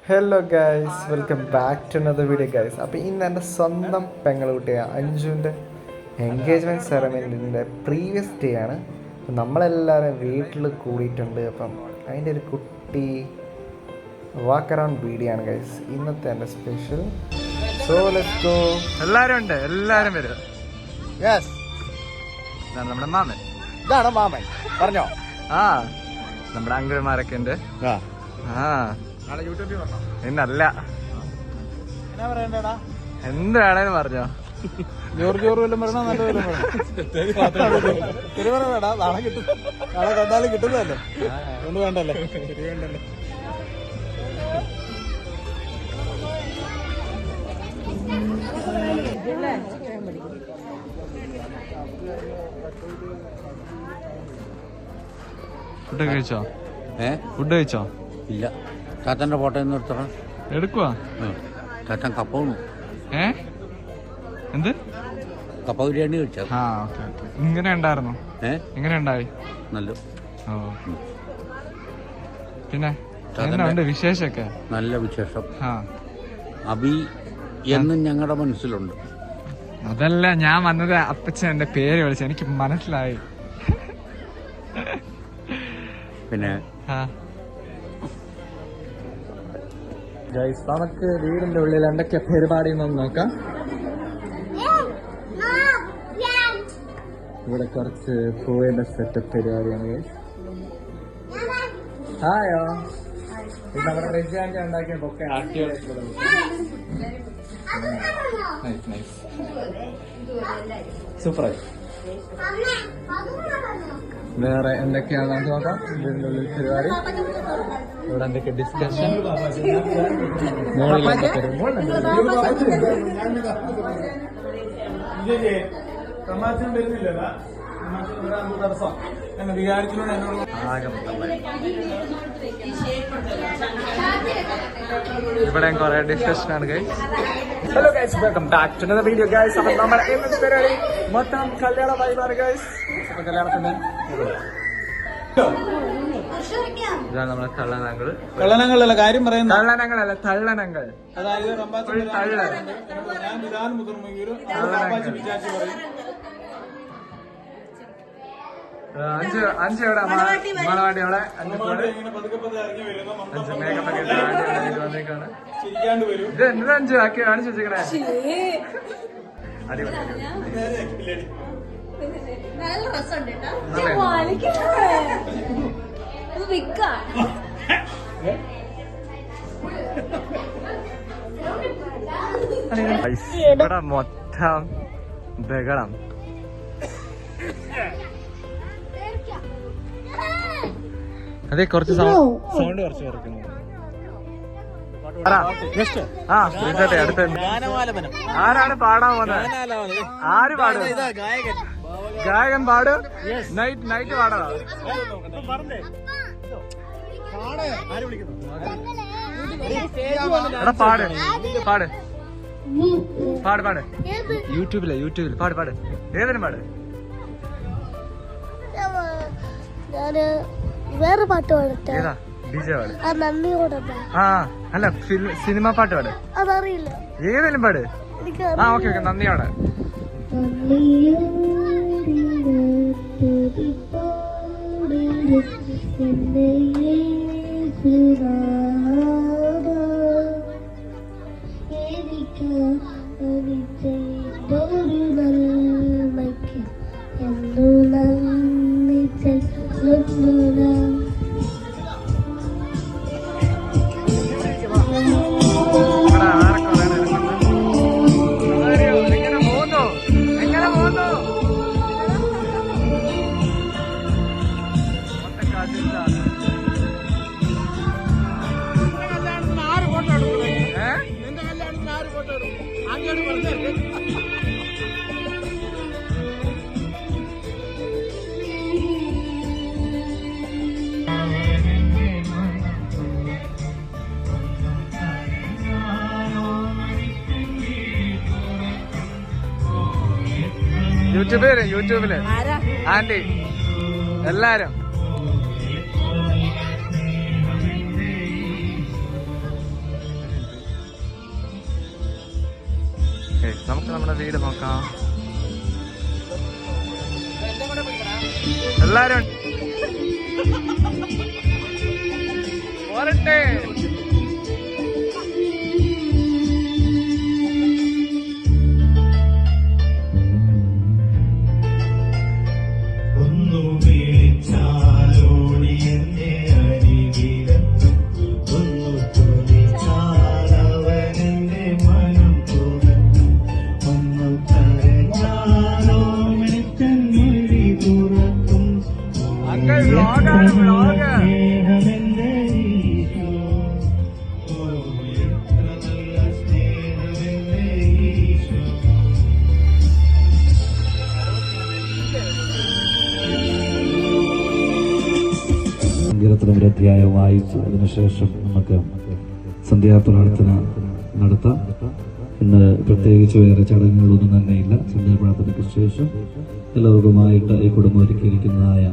Hello guys, welcome back to another video guys. അപ്പോൾ ഇന്ന് എൻ്റെ സ്വന്തം പെങ്ങളുട്ടിയ അഞ്ജുവിൻ്റെ എൻഗേജ്മെൻറ്റ് സെറമണിൻ്റെ പ്രീവിയസ് ഡേ ആണ്. അപ്പം നമ്മളെല്ലാവരും വീട്ടിൽ കൂടിയിട്ടുണ്ട്. അപ്പം അതിൻ്റെ ഒരു കുട്ടി വാക്ക് അറൗണ്ട് വീഡിയോ ആണ് ഗൈസ് ഇന്നത്തെ എൻ്റെ സ്പെഷ്യൽ. So let's go. എല്ലാവരും ഉണ്ട്, എല്ലാവരും വരും. യെസ്, ഇതാണ് നമ്മുടെ മാമൻ. ഇതാണ് മാമൻ. പറഞ്ഞോ. ആ, നമ്മുടെ അങ്കിൾമാരൊക്കെ ഉണ്ട്. ആ, എന്നല്ല എന്ത് വേണേലും പറഞ്ഞോ. ജോറ് വല്ലതും പറഞ്ഞാൽ നല്ല വല്ലതും പറയണടാ. നാളെ കിട്ടും, നാളെ കണ്ടാലും കിട്ടുന്നതല്ലേ, ഒന്നും വേണ്ടല്ലേ. ഫുഡ് കഴിച്ചോ? ഫുഡ് കഴിച്ചോ? ഇല്ല. ചാത്തന്റെ ഫോട്ടോ ഒന്ന് എടുത്തോ. എടുക്കുവാ. ചാത്തൻ കപ്പ വന്നു. എന്ത് കപ്പ ബിരിയാണി കഴിച്ചോ? ആ, ഓക്കെ. ഇങ്ങനെ ഉണ്ടായിരുന്നു? എങ്ങനെ ഉണ്ടായി? നല്ല. ഓ, പിന്നെ ഉണ്ട് വിശേഷമൊക്കെ? നല്ല വിശേഷം. ആ, അബി എന്നും ഞങ്ങളുടെ മനസ്സിലുണ്ട്. അതല്ല ഞാൻ വന്നത്, അപ്പച്ചൻ എന്റെ പേര് വിളിച്ചു, എനിക്ക് മനസ്സിലായി. പിന്നെ ഗൈസ്, നമുക്ക് വീടിന്റെ ഉള്ളിൽ എന്തൊക്കെ പരിപാടി നോക്കാം. ഇവിടെ കുറച്ച് പൂവിന്റെ സെറ്റപ്പ് പരിപാടിയാണ് ഗൈസ്. ഹായോ, ഇത് നമ്മുടെ റെജിയാൻ്റെ ഉണ്ടാക്കിയ ബൊക്കെ സൂപ്പറായി. വേറെ എന്തൊക്കെയാണ് നമുക്ക് നോക്കാം വീടിന്റെ ഉള്ളിൽ പരിപാടി. ഇവിടെ എന്തൊക്കെ ഡിസ്കഷൻ, ഇവിടെ കുറെ ഡിസ്കഷൻ ആണ് guys. Hello guys, welcome back to another video guys. അപ്പൊ നമ്മുടെ ഇന്നത്തെ പരിപാടി മൊത്തം കല്യാണ വൈബാണ് ഗൈസ്. അപ്പൊ കല്യാണത്തിന്റെ ഇതാണ് നമ്മുടെ തള്ളനങ്ങൾ. കള്ളനങ്ങളല്ല, കാര്യം പറയുന്നത്. തള്ളനങ്ങളല്ല, തള്ളനങ്ങൾ. അതായത് അഞ്ച് എവിടെ മണവാട്ടി അവിടെ അഞ്ച് മേക്കപ്പ് ഒക്കെ വന്നേക്കാണ്. ഇത് എന്താ അഞ്ച് ആക്കി കാണിച്ചു വെച്ചേക്കണേ. അടിപൊളി. ഇവിടെ മൊത്തം ബഹളം. അതെ, കുറച്ച് സൗണ്ട് കുറച്ച് കുറക്കുന്നു. അടുത്ത ആരാണ് പാടാൻ പോകുന്നത്? ആര് പാടും? ഗായകൻ പാടും. നൈറ്റ് പാടാ. എടാ പാട് പാട് പാട് പാട്. യൂട്യൂബില് പാട്. ഏതിനും പാട്. വേറെ പാട്ട് പാടട്ടെ? ഏതാ? ഡിജെ പാട്. ആ, അല്ല, സിനിമ പാട്ട് പാട്. അതറിയില്ല. ഏതെങ്കിലും പാട്. ആ, ഓക്കെ. നന്ദിയോടെ. യൂട്യൂബില് ആന്റി എല്ലാരും നമ്മുടെ വീട് നോക്കാം. എല്ലാരും പോരട്ടെ. സങ്കീർത്തനം ഒരു അധ്യായം വായിച്ചു. അതിനുശേഷം നമുക്ക് സന്ധ്യാപ്രാർത്ഥന നടത്താം. ഇന്ന് പ്രത്യേകിച്ച് വേറെ ചടങ്ങുകളൊന്നും തന്നെയില്ല. സന്ധ്യാപ്രാർത്ഥനയ്ക്ക് ശേഷം എല്ലാവർക്കുമായിട്ട് ഈ കുടുംബം ഒരുക്കിയിരിക്കുന്നതായ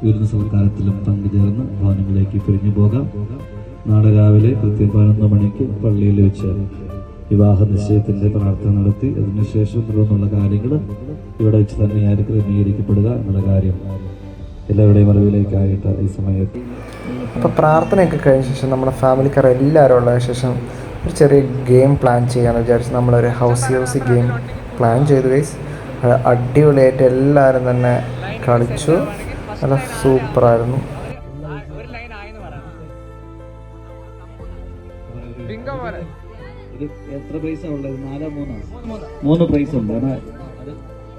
വിരുന്ന് സൽക്കാരത്തിലും പങ്കുചേർന്ന് ഭവനങ്ങളിലേക്ക് പിരിഞ്ഞു പോകാം. നാളെ രാവിലെ കൃത്യം 11 മണിക്ക് പള്ളിയിൽ വെച്ച് വിവാഹ നിശ്ചയത്തിന്റെ പ്രാർത്ഥന നടത്തി അതിനുശേഷം തുടർന്നുള്ള കാര്യങ്ങൾ ഇവിടെ വെച്ച് തന്നെയായിരിക്കും ക്രമീകരിക്കപ്പെടുക എന്നുള്ള കാര്യം എല്ലാവരുടെയും അറിവിലേക്കായിട്ട് ഈ സമയത്ത്. അപ്പോൾ പ്രാർത്ഥനയൊക്കെ കഴിഞ്ഞ ശേഷം നമ്മുടെ ഫാമിലിക്കാർ എല്ലാവരും ഉള്ള ശേഷം ഒരു ചെറിയ ഗെയിം പ്ലാൻ ചെയ്യാമെന്ന് വിചാരിച്ചു. നമ്മളൊരു ഹൗസി ഗെയിം പ്ലാൻ ചെയ്തു ഗൈസ്. അടിപൊളിയായിട്ട് എല്ലാവരും തന്നെ കളിച്ചു. നല്ല സൂപ്പറായിരുന്നു. എത്ര പ്രൈസാണ് ഉള്ളത്? 3 പ്രൈസ് ഉണ്ട്.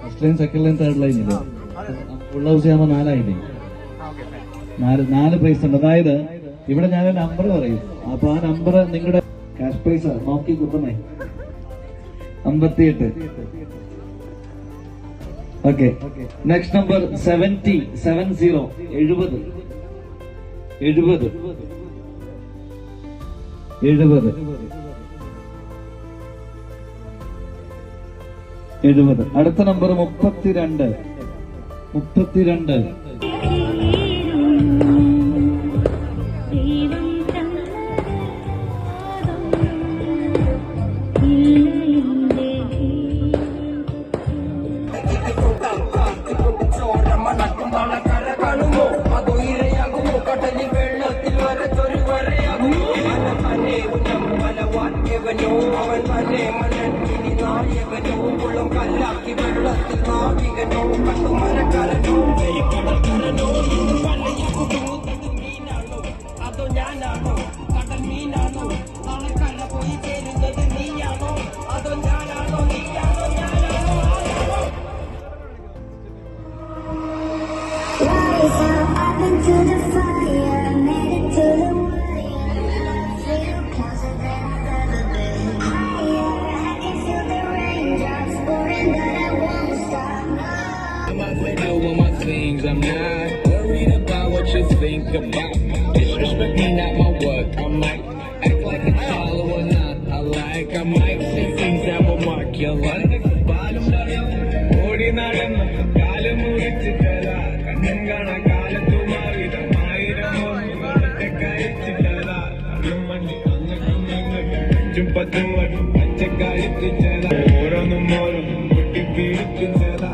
First line, second line, third line ഇല്ല. ഫുൾ ഹൗസ് ആകുമ്പോൾ 4 ആയില്ലേ? 4 പ്രൈസ് ഉണ്ട്. അതായത് ഇവിടെ ഞാൻ നമ്പർ പറയും. അപ്പൊ ആ നമ്പർ നിങ്ങളുടെ ക്യാഷ് പ്രൈസ് നോക്കി കുത്തണേ. 58. ഓക്കെ. Next number 70. 70. 70. അടുത്ത number 32. I'm not worried about what you think about. Disrespect me, not my work. I might act like a child or not. I might say things that will mark your life. Bottom down, odi nadanna kaalu murichu thala kannum kana kaalathu maavida maayiram otte kaichu thala allumanni annu jumpathu pachcha kaichu thala oronum kutti piichu thala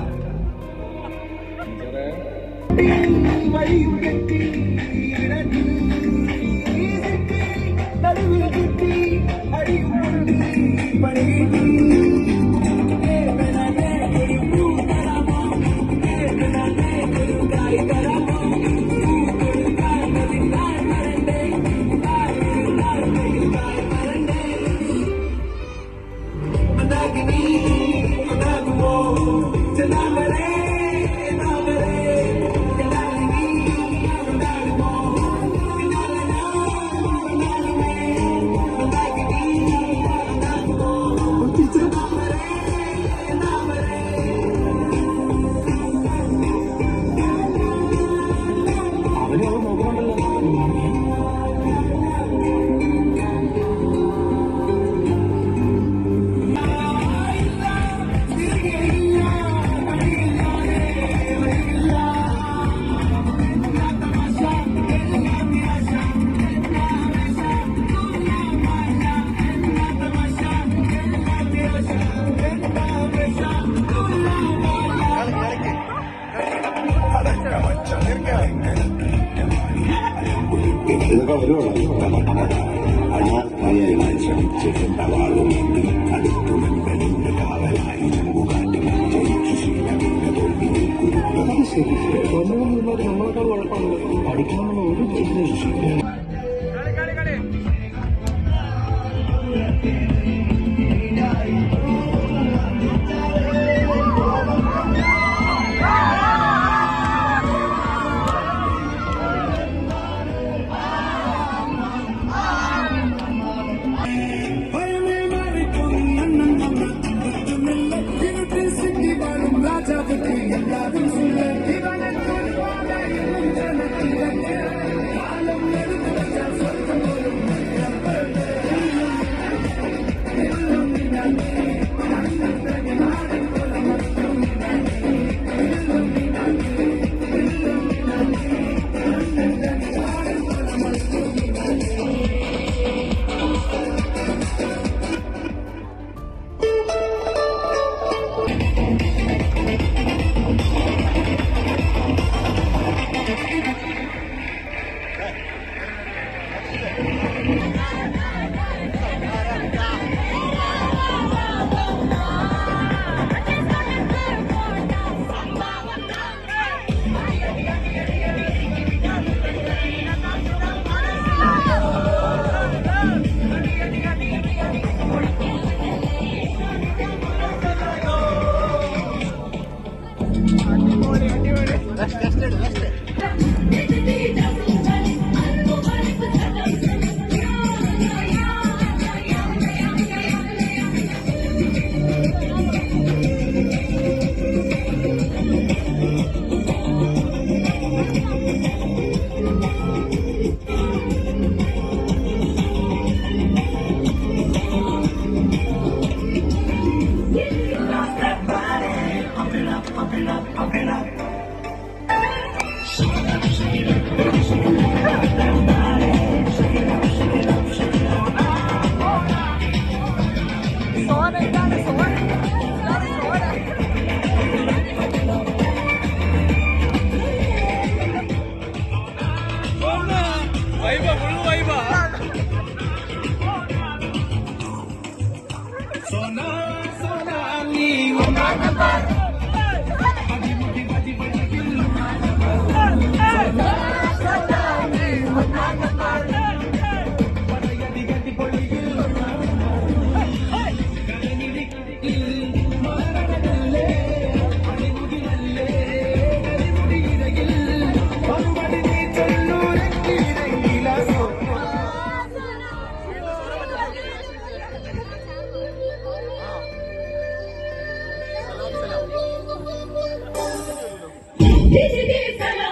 This is